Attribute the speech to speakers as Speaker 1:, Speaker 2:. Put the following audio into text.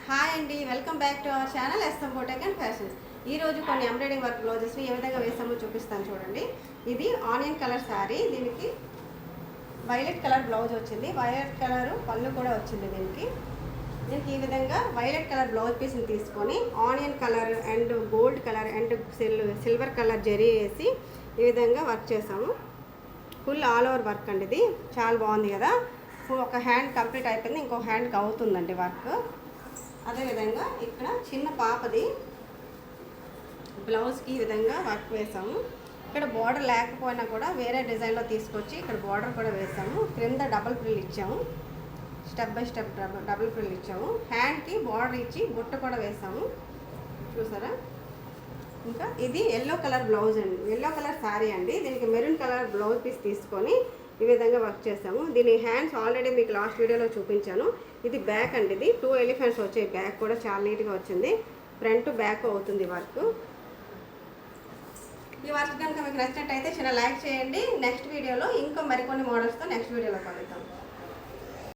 Speaker 1: Hi అండి, welcome back to our channel S M బోటెక్ and fashions. ఈ రోజు కొన్ని ఎంబ్రాయిడింగ్ వర్క్ బ్లౌజెస్ ఏ విధంగా వేసామో చూపిస్తాను చూడండి. ఇది ఆనియన్ కలర్ శారీ, దీనికి వైలెట్ కలర్ బ్లౌజ్ వచ్చింది, వైలెట్ కలర్ పళ్ళు కూడా వచ్చింది. దీనికి ఈ విధంగా వైలెట్ కలర్ బ్లౌజ్ పీస్ని తీసుకొని onion colour and gold colour and silver colour zari వేసి ఈ విధంగా వర్క్ చేసాము. ఫుల్ ఆల్ ఓవర్ వర్క్ అండి, ఇది చాలా బాగుంది కదా. ఒక హ్యాండ్ కంప్లీట్ అయిపోయింది, ఇంకో హ్యాండ్కి అవుతుందండి వర్క్. అదేవిధంగా ఇక్కడ చిన్న పాపది బ్లౌజ్కి ఈ విధంగా వర్క్ వేసాము. ఇక్కడ బార్డర్ లేకపోయినా కూడా వేరే డిజైన్లో తీసుకొచ్చి ఇక్కడ బార్డర్ కూడా వేసాము. క్రింద డబుల్ ఫ్రిల్ ఇచ్చాము, step by step double frill ఇచ్చాము. హ్యాండ్కి బార్డర్ ఇచ్చి బుట్ట కూడా వేసాము, చూసారా. ఇంకా ఇది ఎల్లో కలర్ బ్లౌజ్ అండి, ఎల్లో కలర్ శారీ అండి. దీనికి మెరూన్ కలర్ బ్లౌజ్ పీస్ తీసుకొని ఈ విధంగా వర్క్ చేసాము. దీని హ్యాండ్స్ ఆల్రెడీ మీకు లాస్ట్ వీడియోలో చూపించాను. ఇది బ్యాక్ అండి, ఇది 2 ఎలిఫెంట్స్ వచ్చాయి. బ్యాక్ కూడా చాలా నీట్గా వచ్చింది, ఫ్రంట్ బ్యాక్ అవుతుంది వర్క్. ఈ వర్క్ కనుక మీకు నచ్చినట్టయితే చిన్న లైక్ చేయండి. నెక్స్ట్ వీడియోలో ఇంకా మరికొన్ని మోడల్స్తో నెక్స్ట్ వీడియోలో కలుద్దాం.